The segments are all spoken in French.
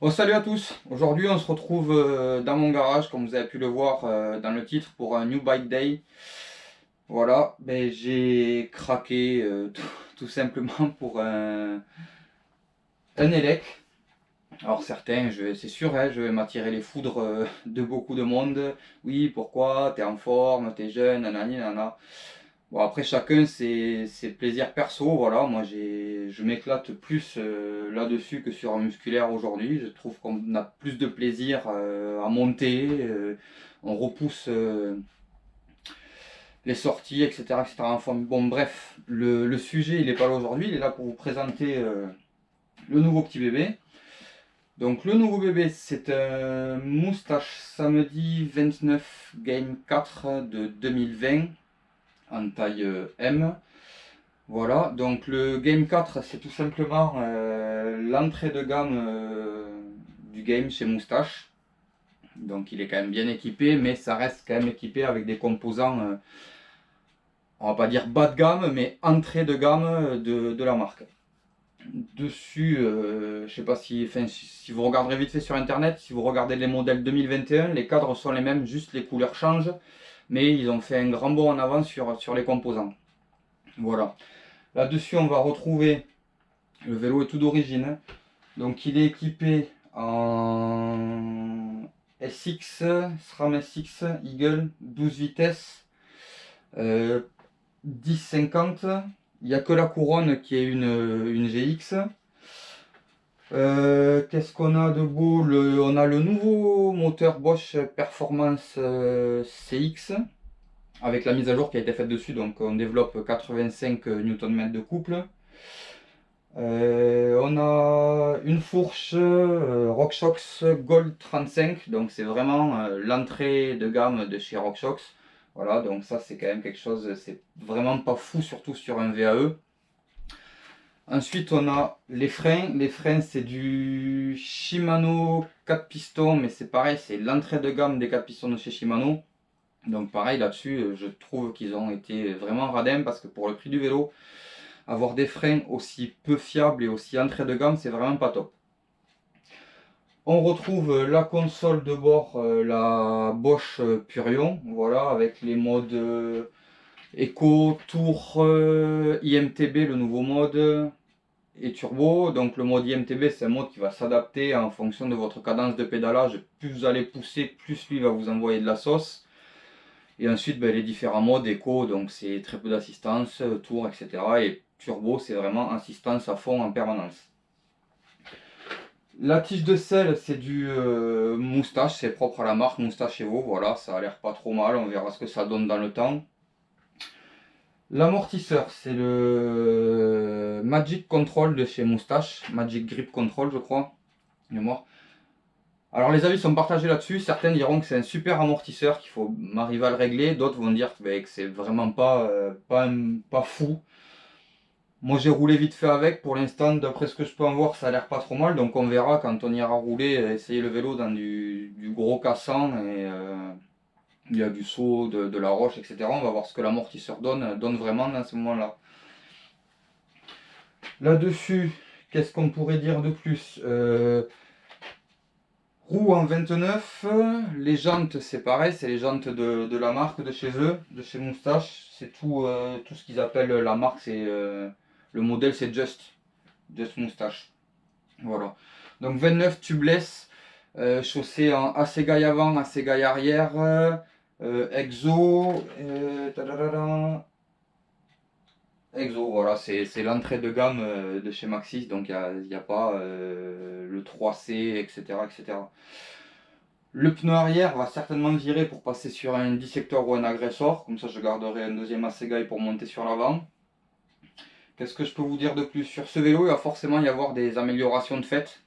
Bon, salut à tous. Aujourd'hui, on se retrouve dans mon garage, comme vous avez pu le voir dans le titre, pour un New Bike Day. Voilà, ben, j'ai craqué tout simplement pour un élec. Alors certains, c'est sûr, hein, je vais m'attirer les foudres de beaucoup de monde. Oui, pourquoi? T'es en forme, t'es jeune, nanani, nanana. Bon, après, chacun ses plaisirs perso. Voilà, moi, je m'éclate plus là-dessus que sur un musculaire aujourd'hui. Je trouve qu'on a plus de plaisir à monter. On repousse les sorties, etc., etc. Enfin, bon, bref, le sujet, il n'est pas là aujourd'hui. Il est là pour vous présenter le nouveau petit bébé. Donc, le nouveau bébé, c'est un Moustache Samedi 29 Game 4 de 2020 en taille M. Voilà, donc le Game 4, c'est tout simplement l'entrée de gamme du game chez Moustache. Donc il est quand même bien équipé, mais ça reste quand même équipé avec des composants, on va pas dire bas de gamme, mais entrée de gamme de la marque. Dessus, je sais pas si vous regarderez vite fait sur internet, si vous regardez les modèles 2021, les cadres sont les mêmes, juste les couleurs changent, mais ils ont fait un grand bond en avant sur les composants. Voilà. Là-dessus, on va retrouver, le vélo est tout d'origine, donc il est équipé en SX, SRAM SX Eagle 12 vitesses, 10-50. Il n'y a que la couronne qui est une GX. Qu'est-ce qu'on a de beau? On a le nouveau moteur Bosch Performance CX avec la mise à jour qui a été faite dessus. Donc on développe 85 Nm de couple. On a une fourche RockShox Gold 35, donc c'est vraiment l'entrée de gamme de chez RockShox. Voilà, donc ça c'est quand même quelque chose, c'est vraiment pas fou, surtout sur un VAE. Ensuite on a les freins. Les freins c'est du Shimano 4 pistons, mais c'est pareil, c'est l'entrée de gamme des 4 pistons de chez Shimano. Donc pareil là-dessus, je trouve qu'ils ont été vraiment radins parce que pour le prix du vélo, avoir des freins aussi peu fiables et aussi entrée de gamme, c'est vraiment pas top. On retrouve la console de bord, la Bosch Purion, voilà, avec les modes Eco, Tour, IMTB, le nouveau mode, et Turbo. Donc le mode IMTB, c'est un mode qui va s'adapter en fonction de votre cadence de pédalage. Plus vous allez pousser, plus lui va vous envoyer de la sauce. Et ensuite, ben, les différents modes Eco, donc c'est très peu d'assistance, Tour, etc. Et Turbo, c'est vraiment assistance à fond en permanence. La tige de selle, c'est du Moustache, c'est propre à la marque Moustache Evo, voilà, ça a l'air pas trop mal, on verra ce que ça donne dans le temps. L'amortisseur, c'est le Magic Control de chez Moustache, Magic Grip Control je crois, mémoire. Alors les avis sont partagés là-dessus, certains diront que c'est un super amortisseur, qu'il faut arriver à le régler, d'autres vont dire que c'est vraiment pas fou. Moi j'ai roulé vite fait avec, pour l'instant d'après ce que je peux en voir ça a l'air pas trop mal, donc on verra quand on ira rouler, essayer le vélo dans du gros cassant et il y a du saut, de la roche, etc. On va voir ce que l'amortisseur donne vraiment dans ce moment-là. Là-dessus, qu'est-ce qu'on pourrait dire de plus? Roue en 29, les jantes c'est pareil, c'est les jantes de la marque de chez eux, de chez Moustache, c'est tout ce qu'ils appellent la marque, c'est le modèle c'est Just Moustache. Voilà. Donc 29 tubeless, chaussée en Assegaille avant, Assegaille arrière, Exo, Exo, voilà, c'est l'entrée de gamme de chez Maxxis, donc il n'y a pas le 3C, etc., etc. Le pneu arrière va certainement virer pour passer sur un dissecteur ou un agressor, comme ça je garderai un deuxième Assegaille pour monter sur l'avant. Qu'est-ce que je peux vous dire de plus? Sur ce vélo, il va forcément y avoir des améliorations de fait,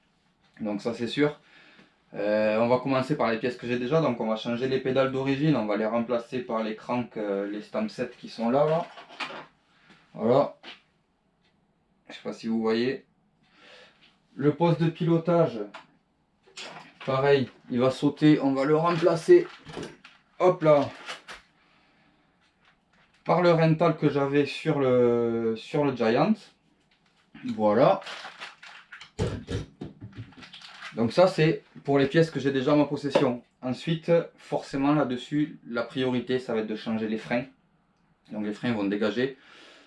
donc ça c'est sûr. On va commencer par les pièces que j'ai déjà, donc on va changer les pédales d'origine, on va les remplacer par les cranks, les stamp sets qui sont là. Voilà, je sais pas si vous voyez. Le poste de pilotage, pareil, il va sauter, on va le remplacer, hop là, par le rental que j'avais sur le Giant. Voilà. Donc ça c'est pour les pièces que j'ai déjà en ma possession. Ensuite, forcément là-dessus, la priorité ça va être de changer les freins. Donc les freins vont dégager.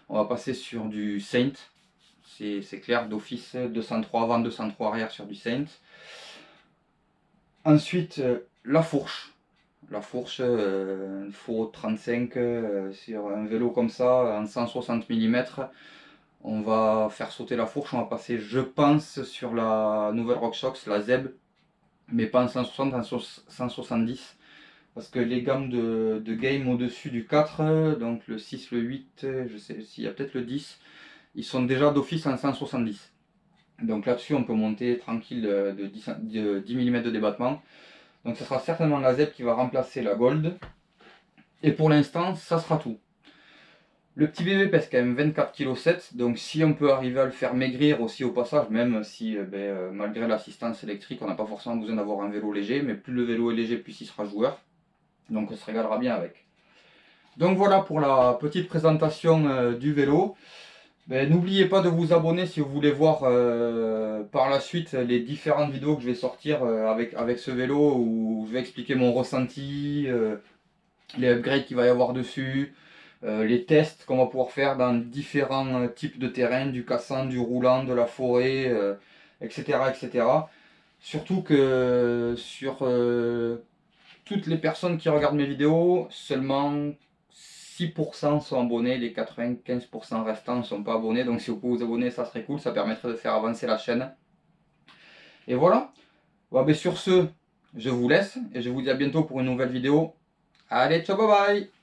On va passer sur du Saint. C'est clair, d'office 203 avant, 203 arrière sur du Saint. Ensuite, la fourche. La fourche, il faut 35 sur un vélo comme ça, en 160 mm. On va faire sauter la fourche, on va passer, je pense, sur la nouvelle RockShox, la ZEB, mais pas en 160, en 170. Parce que les gammes de game au-dessus du 4, donc le 6, le 8, je sais s'il y a peut-être le 10, ils sont déjà d'office en 170. Donc là-dessus, on peut monter tranquille de 10 mm de débattement. Donc ce sera certainement la ZEB qui va remplacer la Gold. Et pour l'instant, ça sera tout. Le petit bébé pèse quand même 24,7 kg, donc si on peut arriver à le faire maigrir aussi au passage, même si malgré l'assistance électrique, on n'a pas forcément besoin d'avoir un vélo léger, mais plus le vélo est léger, plus il sera joueur. Donc on se régalera bien avec. Donc voilà pour la petite présentation du vélo. N'oubliez pas de vous abonner si vous voulez voir par la suite les différentes vidéos que je vais sortir avec ce vélo, où je vais expliquer mon ressenti, les upgrades qu'il va y avoir dessus, les tests qu'on va pouvoir faire dans différents types de terrain, du cassant, du roulant, de la forêt, etc., etc. Surtout que sur toutes les personnes qui regardent mes vidéos, seulement 6% sont abonnés, les 95% restants ne sont pas abonnés. Donc si vous pouvez vous abonner, ça serait cool, ça permettrait de faire avancer la chaîne. Et voilà. Bon, sur ce, je vous laisse et je vous dis à bientôt pour une nouvelle vidéo. Allez, ciao, bye bye!